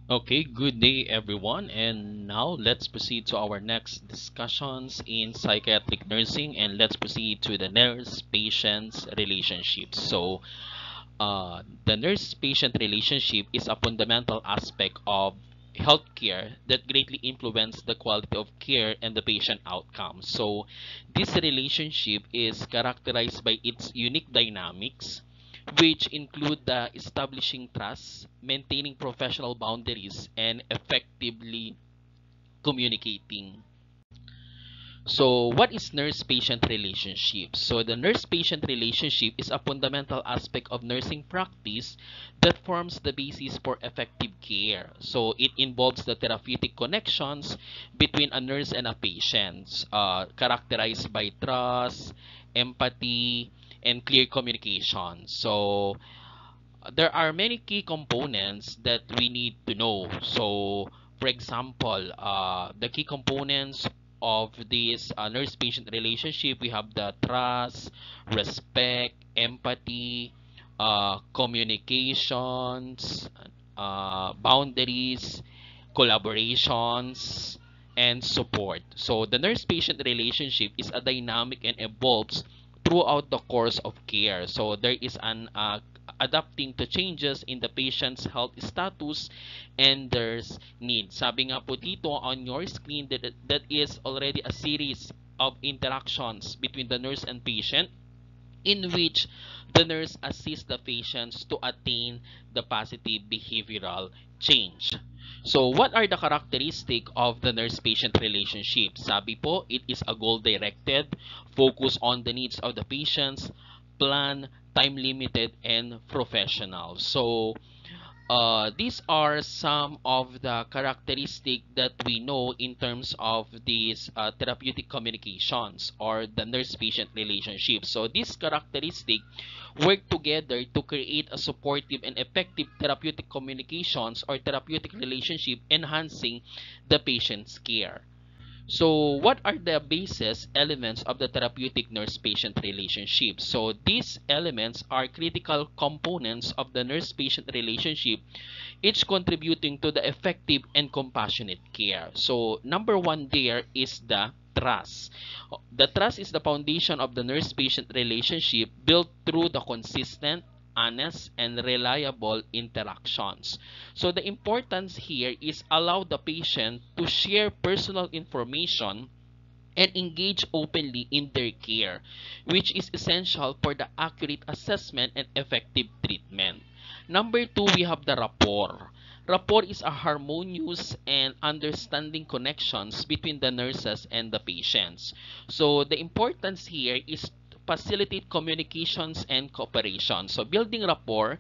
Okay, good day everyone. And now let's proceed to our next discussions in psychiatric nursing, and let's proceed to the nurse-patient relationship. The nurse-patient relationship is a fundamental aspect of healthcare that greatly influence the quality of care and the patient outcome. So this relationship is characterized by its unique dynamics, which include the establishing trust, maintaining professional boundaries, and effectively communicating. So, what is nurse-patient relationship? So, the nurse-patient relationship is a fundamental aspect of nursing practice that forms the basis for effective care. So, it involves the therapeutic connections between a nurse and a patient, characterized by trust, empathy, and clear communication. So, there are many key components that we need to know. So, for example, the key components of this nurse-patient relationship, we have the trust, respect, empathy, communications, boundaries, collaborations, and support. So, the nurse-patient relationship is a dynamic and evolves throughout the course of care. So, there is an adapting to changes in the patient's health status and their needs. Sabi nga po dito on your screen that is already a series of interactions between the nurse and patient in which the nurse assists the patients to attain the positive behavioral change. So, what are the characteristics of the nurse-patient relationship? Sabi po, it is a goal-directed, focus on the needs of the patients, plan, time-limited, and professional. So, these are some of the characteristics that we know in terms of these therapeutic communications or the nurse-patient relationship. So these characteristics work together to create a supportive and effective therapeutic communications or therapeutic relationship enhancing the patient's care. So, what are the basis elements of the therapeutic nurse-patient relationship? So, these elements are critical components of the nurse-patient relationship, each contributing to the effective and compassionate care. So, number one there is the trust. The trust is the foundation of the nurse-patient relationship built through the consistent, honest, and reliable interactions. So the importance here is allow the patient to share personal information and engage openly in their care, which is essential for the accurate assessment and effective treatment. Number two, we have the rapport. Rapport is a harmonious and understanding connections between the nurses and the patients. So the importance here is to facilitate communications and cooperation. So building rapport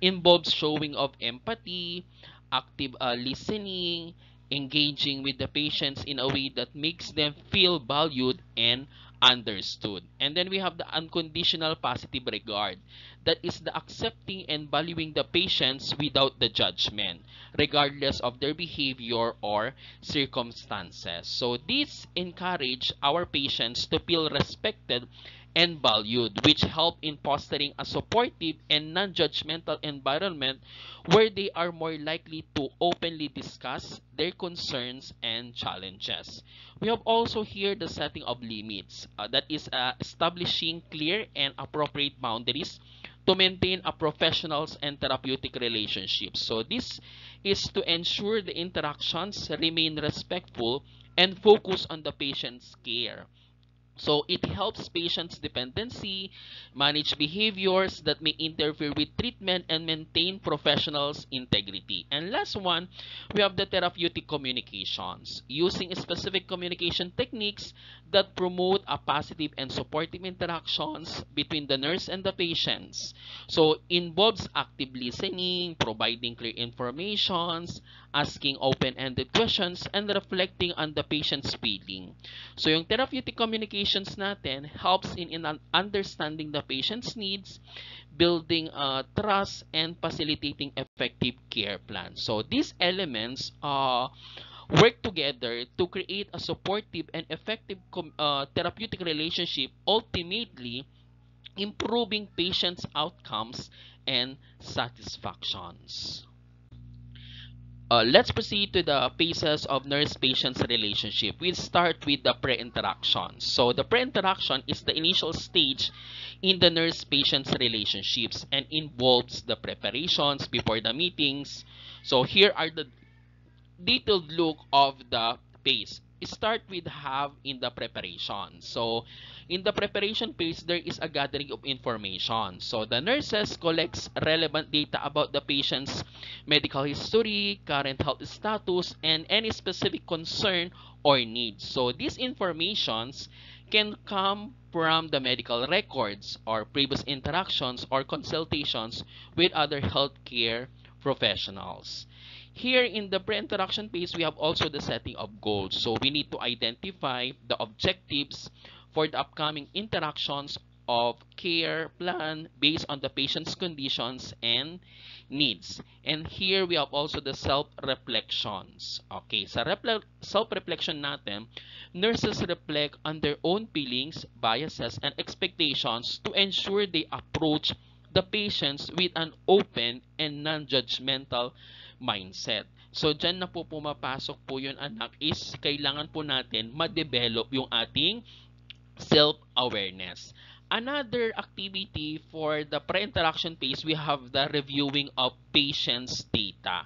involves showing of empathy, active listening, engaging with the patients in a way that makes them feel valued and understood. And then we have the unconditional positive regard. That is the accepting and valuing the patients without the judgment, regardless of their behavior or circumstances. So this encourage our patients to feel respected and valued, which help in fostering a supportive and non-judgmental environment where they are more likely to openly discuss their concerns and challenges. We have also here the setting of limits, that is establishing clear and appropriate boundaries to maintain a professionals and therapeutic relationships. So this is to ensure the interactions remain respectful and focus on the patient's care. So it helps patients' dependency, manage behaviors that may interfere with treatment, and maintain professionals' integrity. And last one, we have the therapeutic communications, using specific communication techniques that promote a positive and supportive interactions between the nurse and the patients. So involves active listening, providing clear informations, asking open-ended questions, and reflecting on the patient's feeling. So yung therapeutic communications natin helps in understanding the patient's needs, building trust, and facilitating effective care plans. So these elements work together to create a supportive and effective therapeutic relationship, ultimately improving patients' outcomes and satisfactions. Let's proceed to the phases of nurse-patient's relationship. We'll start with the pre-interaction. So the pre-interaction is the initial stage in the nurse-patient's relationships and involves the preparations before the meetings. So here are the detailed look of the phase. Start with have in the preparation. So in the preparation phase, there is a gathering of information. So the nurses collects relevant data about the patient's medical history, current health status, and any specific concern or needs. So these informations can come from the medical records or previous interactions or consultations with other healthcare professionals. Here in the pre-interaction phase, we have also the setting of goals. So we need to identify the objectives for the upcoming interactions of care plan based on the patient's conditions and needs. And here we have also the self-reflections. Okay, sa self-reflection natin, nurses reflect on their own feelings, biases, and expectations to ensure they approach the patients with an open and non-judgmental mindset. So, dyan na po pumapasok po yun, anak, is kailangan po natin ma-develop yung ating self-awareness. Another activity for the pre-interaction phase, we have the reviewing of patient's data.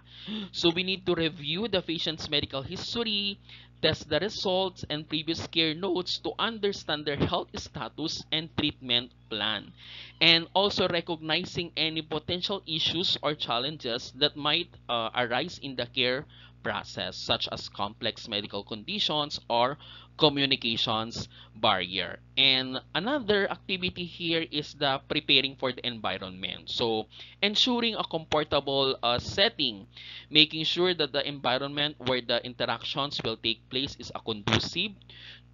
So we need to review the patient's medical history, test the results and previous care notes to understand their health status and treatment plan. And also recognizing any potential issues or challenges that might arise in the care process, such as complex medical conditions or communications barrier. And another activity here is the preparing for the environment. So ensuring a comfortable setting, making sure that the environment where the interactions will take place is a conducive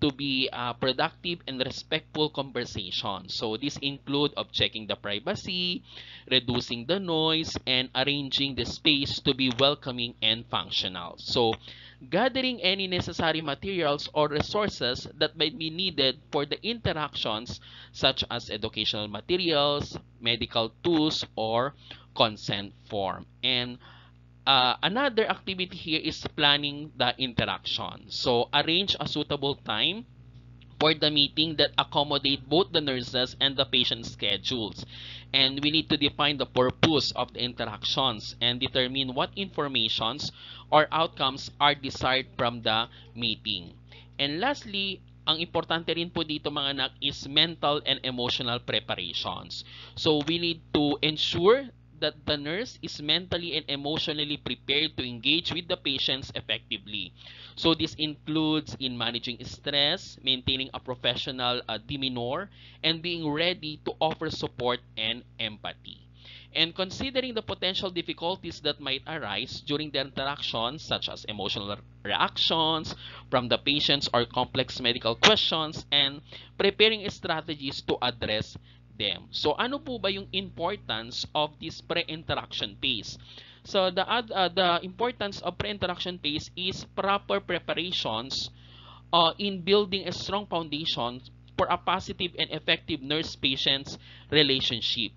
to be productive and respectful conversation. So this include of checking the privacy, reducing the noise, and arranging the space to be welcoming and functional. So gathering any necessary materials or resources that might be needed for the interactions such as educational materials, medical tools, or consent form. And another activity here is planning the interaction. So arrange a suitable time for the meeting that accommodate both the nurses and the patient schedules. And we need to define the purpose of the interactions and determine what informations or outcomes are desired from the meeting. And lastly, ang importante rin po dito mga anak is mental and emotional preparations. So we need to ensure that the nurse is mentally and emotionally prepared to engage with the patients effectively. So this includes in managing stress, maintaining a professional demeanor, and being ready to offer support and empathy. And considering the potential difficulties that might arise during the interaction, such as emotional reactions from the patients or complex medical questions, and preparing strategies to address them. So ano po ba yung importance of this pre-interaction phase? So the importance of pre-interaction phase is proper preparations in building a strong foundation for a positive and effective nurse-patient relationship.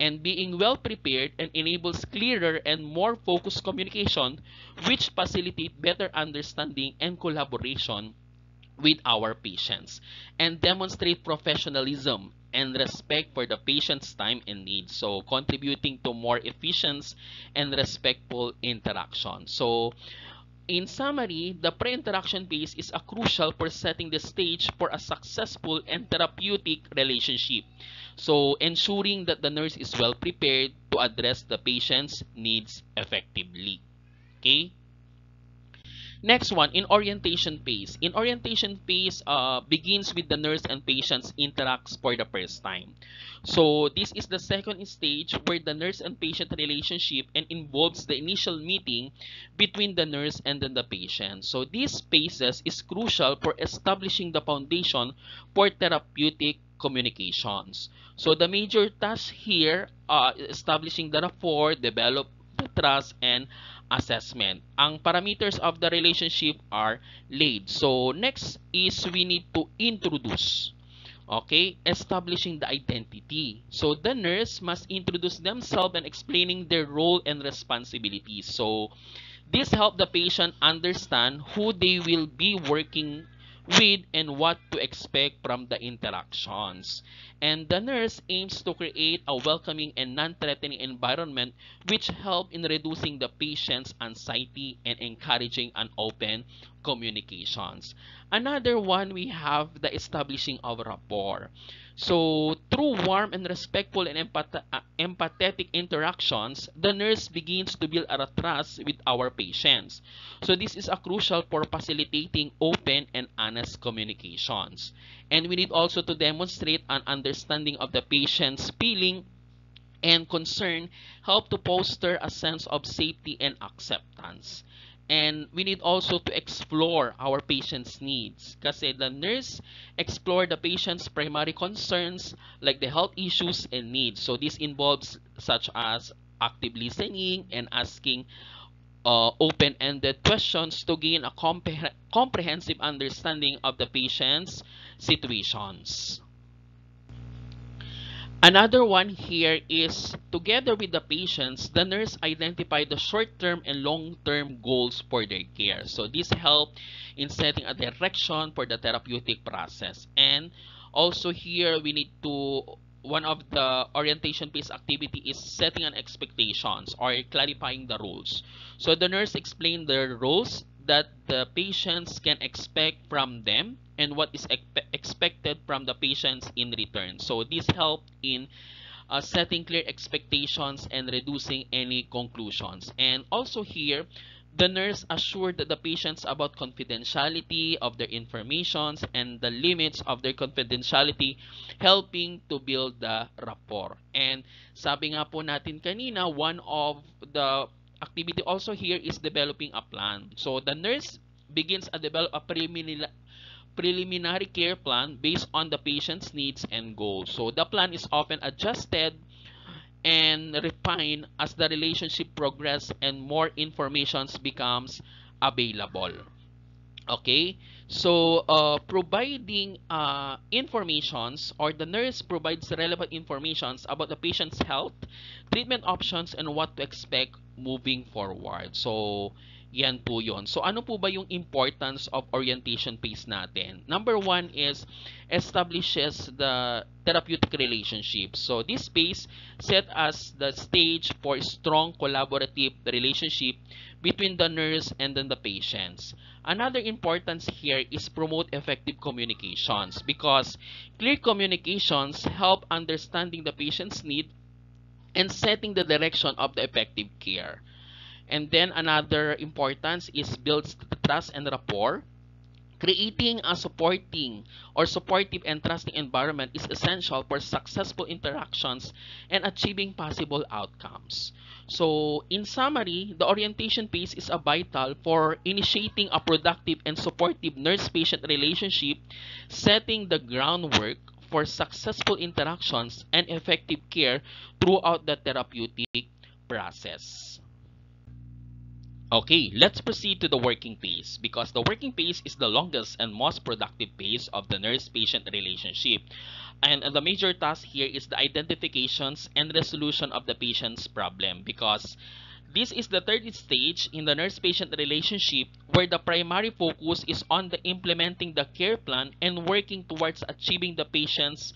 And being well prepared and enables clearer and more focused communication, which facilitate better understanding and collaboration with our patients, and demonstrate professionalism and respect for the patient's time and needs. So contributing to more efficient and respectful interaction. So in summary, the pre-interaction phase is a crucial for setting the stage for a successful and therapeutic relationship. So ensuring that the nurse is well prepared to address the patient's needs effectively. Okay? Next one, in orientation phase. In orientation phase, begins with the nurse and patients interacts for the first time. So this is the second stage where the nurse and patient relationship and involves the initial meeting between the nurse and then the patient. So these phases is crucial for establishing the foundation for therapeutic communications. So the major task here, establishing the rapport, develop the trust, and assessment. Ang parameters of the relationship are laid. So next is we need to introduce. Okay, establishing the identity. So the nurse must introduce themselves and explaining their role and responsibilities. So This helps the patient understand who they will be working with and what to expect from the interactions. And the nurse aims to create a welcoming and non-threatening environment which help in reducing the patient's anxiety and encouraging an open communications. Another one, we have the establishing of rapport. So, through warm and respectful and empathetic interactions, the nurse begins to build a trust with our patients. So, this is a crucial for facilitating open and honest communications. And we need also to demonstrate an understanding of the patient's feeling and concern, help to foster a sense of safety and acceptance. And we need also to explore our patient's needs. Kasi the nurse explore the patient's primary concerns like the health issues and needs. So this involves such as active listening and asking open-ended questions to gain a comprehensive understanding of the patient's situations. Another one here is, together with the patients, the nurse identify the short-term and long-term goals for their care. So this help in setting a direction for the therapeutic process. And also here, we need to, one of the orientation-based activity is setting an expectations or clarifying the rules. So the nurse explain the rules that the patients can expect from them and what is expected from the patients in return. So this help in setting clear expectations and reducing any conclusions. And also here, the nurse assured the patients about confidentiality of their informations and the limits of their confidentiality, helping to build the rapport. And sabi nga po natin kanina, one of the activity also here is developing a plan. So the nurse begins to develop a preliminary care plan based on the patient's needs and goals. So the plan is often adjusted and refined as the relationship progresses and more information becomes available. Okay, so providing informations, or the nurse provides relevant informations about the patient's health, treatment options, and what to expect moving forward. So yan po yun. So ano po ba yung importance of orientation phase natin? Number one is establishes the therapeutic relationship. So this phase set as the stage for strong collaborative relationship between the nurse and then the patients. Another importance here is promote effective communications, because clear communications help understanding the patient's need and setting the direction of the effective care. And then another importance is builds trust and rapport. Creating a supportive and trusting environment is essential for successful interactions and achieving possible outcomes. So, in summary, the orientation phase is a vital for initiating a productive and supportive nurse-patient relationship, setting the groundwork for successful interactions and effective care throughout the therapeutic process. Okay, let's proceed to the working phase, because the working phase is the longest and most productive phase of the nurse-patient relationship. And the major task here is the identifications and resolution of the patient's problem, because this is the third stage in the nurse-patient relationship where the primary focus is on the implementing the care plan and working towards achieving the patient's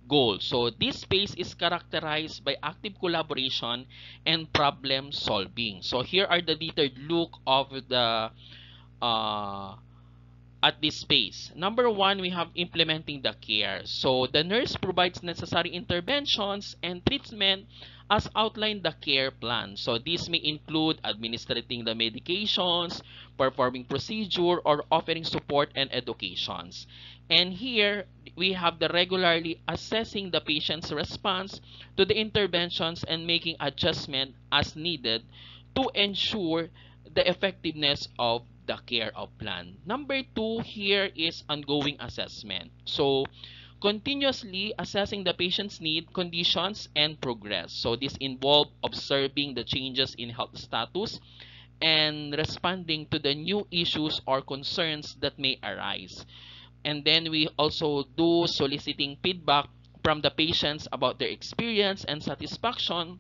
goal. So this phase is characterized by active collaboration and problem solving. So here are the detailed look of the at this phase. Number one, we have implementing the care. So the nurse provides necessary interventions and treatment as outlined the care plan. So this may include administering the medications, performing procedure, or offering support and educations. And here we have the regularly assessing the patient's response to the interventions and making adjustment as needed to ensure the effectiveness of the care of plan. Number two here is ongoing assessment. So continuously assessing the patient's need, conditions, and progress. So this involves observing the changes in health status and responding to the new issues or concerns that may arise. And then we also do soliciting feedback from the patients about their experience and satisfaction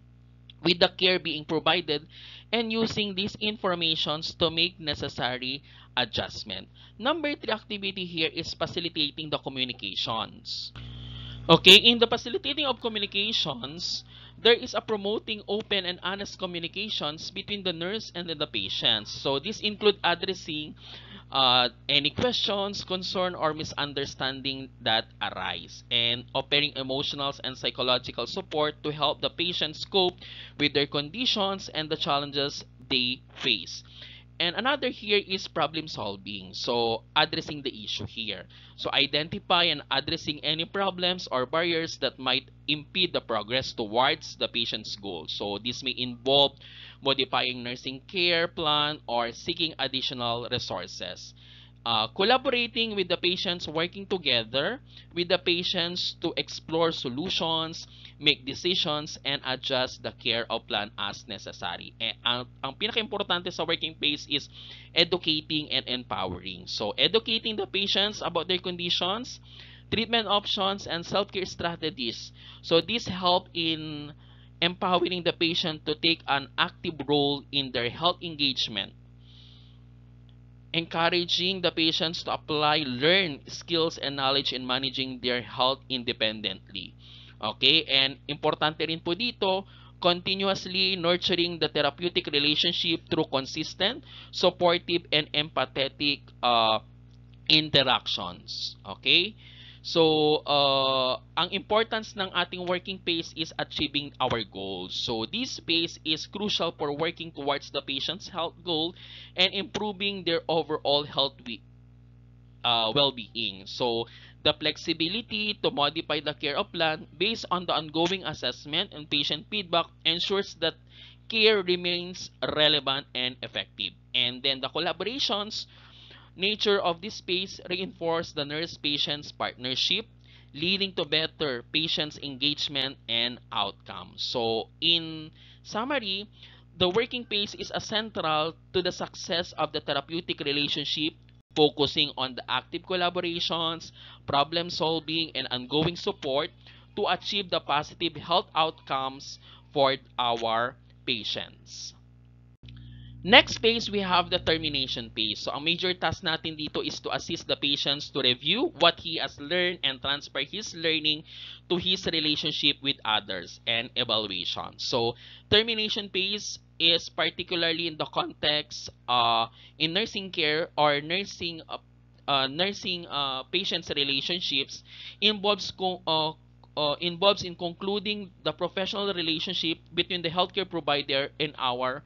with the care being provided, and using these informations to make necessary adjustment. Number three activity here is facilitating the communications. Okay, in the facilitating of communications, there is a promoting open and honest communications between the nurse and the patients. So this include addressing any questions, concern, or misunderstanding that arise, and offering emotional and psychological support to help the patients cope with their conditions and the challenges they face. And another here is problem solving. So addressing the issue here. So identify and addressing any problems or barriers that might impede the progress towards the patient's goal. So this may involve modifying nursing care plan or seeking additional resources. Collaborating with the patients, working together with the patients to explore solutions, make decisions, and adjust the care of plan as necessary. Ang pinaka-importante sa working phase is educating and empowering. So, educating the patients about their conditions, treatment options, and self-care strategies. So, this help in empowering the patient to take an active role in their health engagement, encouraging the patients to apply learn skills and knowledge in managing their health independently. Okay? And importante rin po dito, continuously nurturing the therapeutic relationship through consistent, supportive, and empathetic interactions. Okay? So, ang importance ng ating working pace is achieving our goals. So, this pace is crucial for working towards the patient's health goal and improving their overall health well-being. So, the flexibility to modify the care of plan based on the ongoing assessment and patient feedback ensures that care remains relevant and effective. And then the collaborations nature of this space reinforce the nurse-patient's partnership, leading to better patient's engagement and outcomes. So, in summary, the working pace is a central to the success of the therapeutic relationship, focusing on the active collaborations, problem solving, and ongoing support to achieve the positive health outcomes for our patients. Next phase, we have the termination phase. So, ang major task natin dito is to assist the patients to review what he has learned and transfer his learning to his relationship with others and evaluation. So, termination phase is particularly in the context in nursing care or nursing patients relationships involves involves in concluding the professional relationship between the healthcare provider and our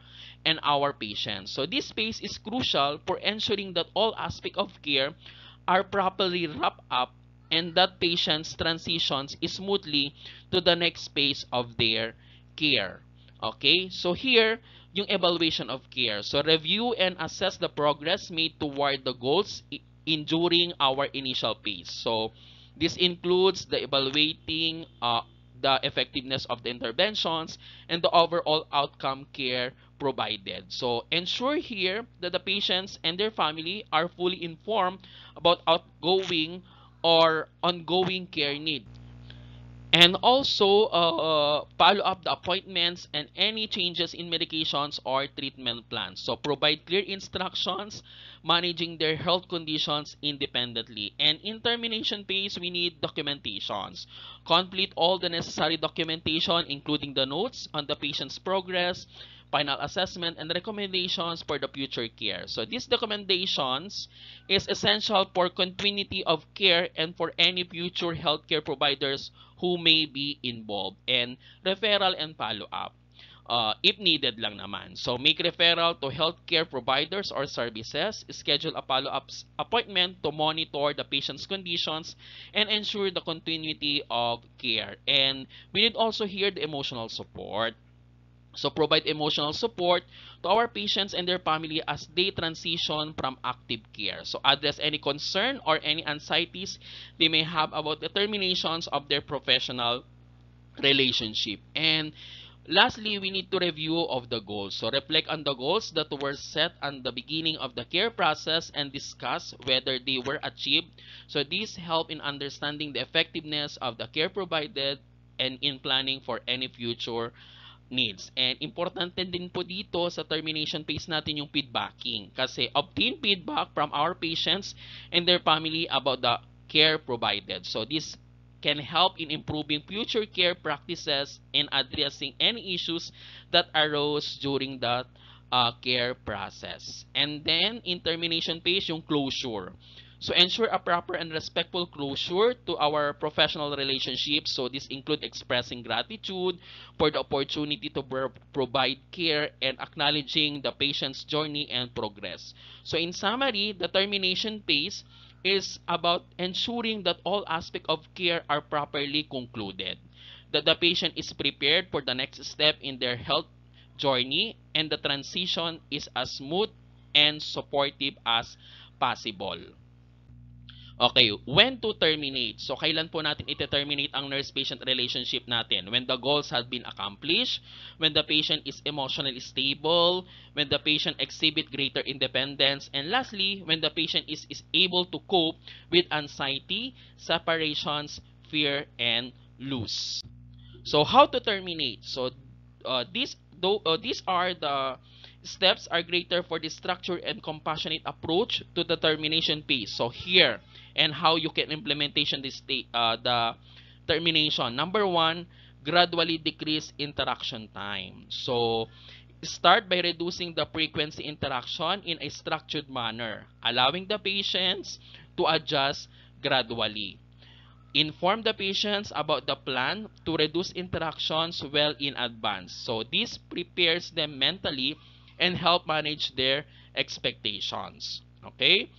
patients. So this phase is crucial for ensuring that all aspects of care are properly wrapped up and that patients transitions smoothly to the next phase of their care. Okay? So here, yung evaluation of care. So review and assess the progress made toward the goals in during our initial phase. So this includes the evaluating the effectiveness of the interventions and the overall outcome care provided. So ensure here that the patients and their family are fully informed about outgoing or ongoing care need. And also follow up the appointments and any changes in medications or treatment plans. So provide clear instructions managing their health conditions independently. And in termination phase, we need documentations. Complete all the necessary documentation including the notes on the patient's progress, final assessment, and recommendations for the future care. So these recommendations is essential for continuity of care and for any future healthcare providers who may be involved, and referral and follow-up if needed lang naman. So make referral to healthcare providers or services, schedule a follow-up appointment to monitor the patient's conditions and ensure the continuity of care. And we need also here the emotional support. So provide emotional support to our patients and their family as they transition from active care. So address any concern or any anxieties they may have about the terminations of their professional relationship. And lastly, we need to review of the goals. So reflect on the goals that were set at the beginning of the care process and discuss whether they were achieved. So these help in understanding the effectiveness of the care provided and in planning for any future needs. And importante din po dito sa termination phase natin yung feedbacking kasi obtain feedback from our patients and their family about the care provided. So this can help in improving future care practices and addressing any issues that arose during that care process. And then in termination phase, yung closure. So ensure a proper and respectful closure to our professional relationships. So this include expressing gratitude for the opportunity to provide care and acknowledging the patient's journey and progress. So in summary, the termination phase is about ensuring that all aspects of care are properly concluded, that the patient is prepared for the next step in their health journey, and the transition is as smooth and supportive as possible. Okay, when to terminate? So, kailan po natin ite-terminate ang nurse-patient relationship natin? When the goals have been accomplished, when the patient is emotionally stable, when the patient exhibit greater independence, and lastly, when the patient is able to cope with anxiety, separations, fear, and loss. So, how to terminate? So, these are the steps are greater for the structured and compassionate approach to the termination phase. So here, and how you can implementation the termination. Number one, gradually decrease interaction time. So start by reducing the frequency interaction in a structured manner, allowing the patients to adjust gradually. Inform the patients about the plan to reduce interactions well in advance. So this prepares them mentally and help manage their expectations. Okay?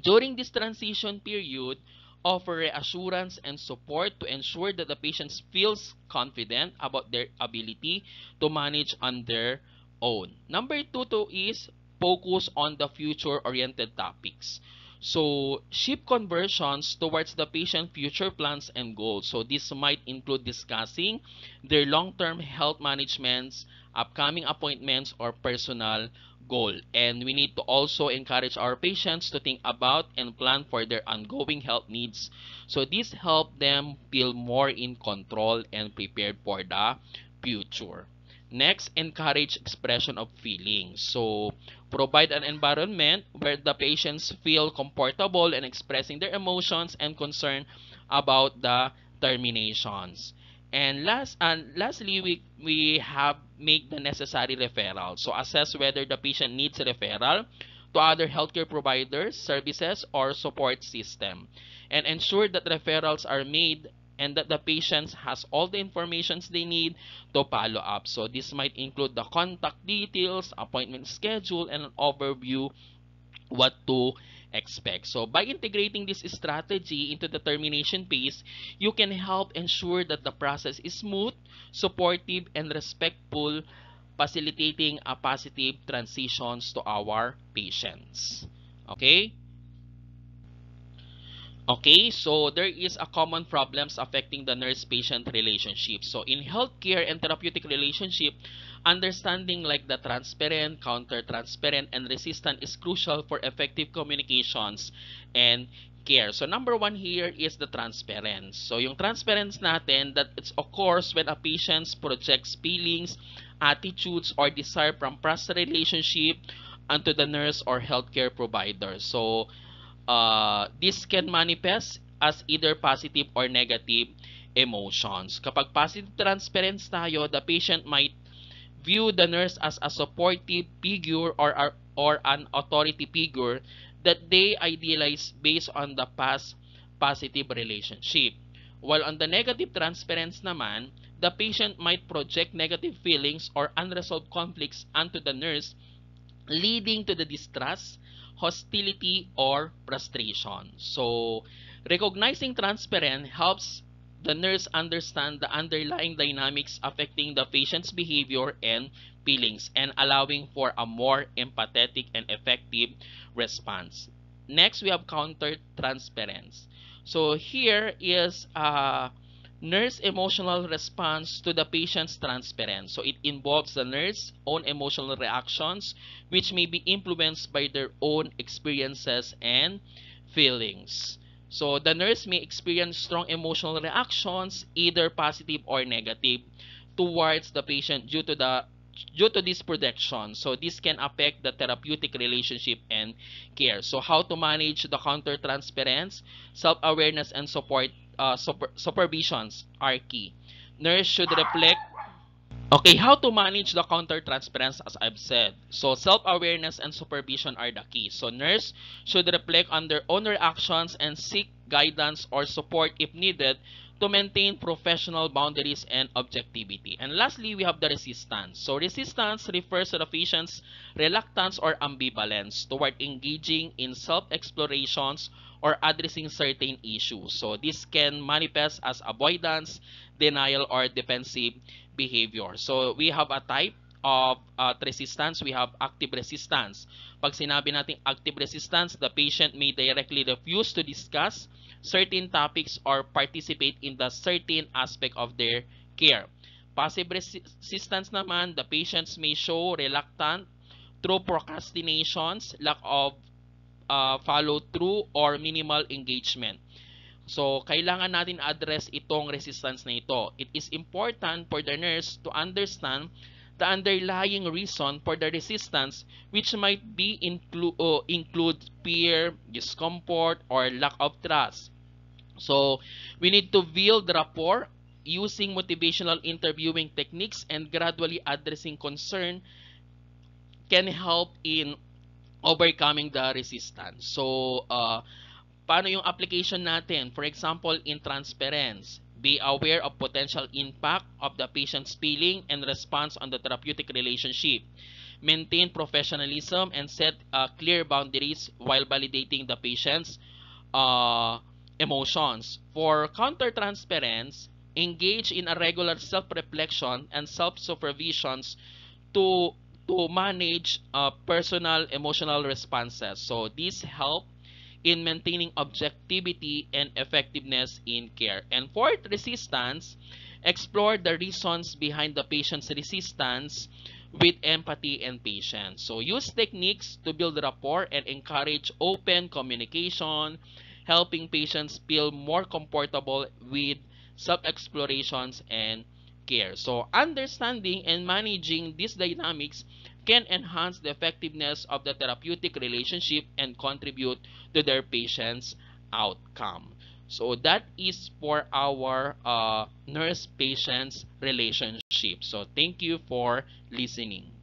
During this transition period, offer reassurance and support to ensure that the patient feels confident about their ability to manage on their own. Number two is focus on the future-oriented topics. So, shift conversions towards the patient future plans and goals. So, this might include discussing their long-term health managements, upcoming appointments, or personal goal. And we need to also encourage our patients to think about and plan for their ongoing health needs. So, this helps them feel more in control and prepared for the future. Next, encourage expression of feelings. So, provide an environment where the patients feel comfortable in expressing their emotions and concern about the terminations. And lastly, we have make the necessary referral. So, assess whether the patient needs a referral to other healthcare providers, services, or support system. And ensure that referrals are made and that the patients has all the informations they need to follow up. So this might include the contact details, appointment schedule, and an overview what to expect. So by integrating this strategy into the termination phase, you can help ensure that the process is smooth, supportive, and respectful, facilitating a positive transitions to our patients. Okay? Okay, so there is a common problems affecting the nurse-patient relationship. So in healthcare and therapeutic relationship, understanding like the transparent, counter-transparent, and resistant is crucial for effective communications and care. So number one here is the transparency. So yung transparency natin, that it's occurs when a patient projects feelings, attitudes, or desire from past relationship onto the nurse or healthcare provider. So this can manifest as either positive or negative emotions. Kapag positive transparency tayo, the patient might view the nurse as a supportive figure or an authority figure that they idealize based on the past positive relationship. While on the negative transparency naman, the patient might project negative feelings or unresolved conflicts onto the nurse, leading to the distrust, hostility, or frustration. So, recognizing transparent helps the nurse understand the underlying dynamics affecting the patient's behavior and feelings and allowing for a more empathetic and effective response. Next, we have counter transparency. So, here is nurse emotional response to the patient's transparent. So it involves the nurse's own emotional reactions, which may be influenced by their own experiences and feelings. So the nurse may experience strong emotional reactions, either positive or negative, towards the patient due to this projection. So this can affect the therapeutic relationship and care. So how to manage the countertransference, self-awareness, and supervisions are key. Nurse should reflect. Okay, how to manage the countertransference, as I've said. So self-awareness and supervision are the key. So nurse should reflect on their own reactions and seek guidance or support if needed to maintain professional boundaries and objectivity. And lastly, we have the resistance. So resistance refers to the patient's reluctance or ambivalence toward engaging in self-explorations or addressing certain issues. So this can manifest as avoidance, denial, or defensive behavior. So we have a type of resistance. We have active resistance. Pag sinabi natin active resistance, the patient may directly refuse to discuss certain topics or participate in the certain aspect of their care. Passive resistance naman, the patients may show reluctant through procrastinations, lack of follow through, or minimal engagement. So, kailangan natin address itong resistance na ito. It is important for the nurse to understand the underlying reason for the resistance, which might be include fear, discomfort, or lack of trust. So, we need to build rapport using motivational interviewing techniques, and gradually addressing concern can help in overcoming the resistance. So, paano yung application natin? For example, in transference, be aware of potential impact of the patient's feeling and response on the therapeutic relationship. Maintain professionalism and set clear boundaries while validating the patient's uh, emotions. For countertransference, engage in a regular self-reflection and self-supervisions to manage personal emotional responses. So these help in maintaining objectivity and effectiveness in care. And fourth, resistance, explore the reasons behind the patient's resistance with empathy and patience. So use techniques to build rapport and encourage open communication, helping patients feel more comfortable with self-explorations and care. So understanding and managing these dynamics can enhance the effectiveness of the therapeutic relationship and contribute to their patient's outcome. So that is for our nurse-patient's relationship. So thank you for listening.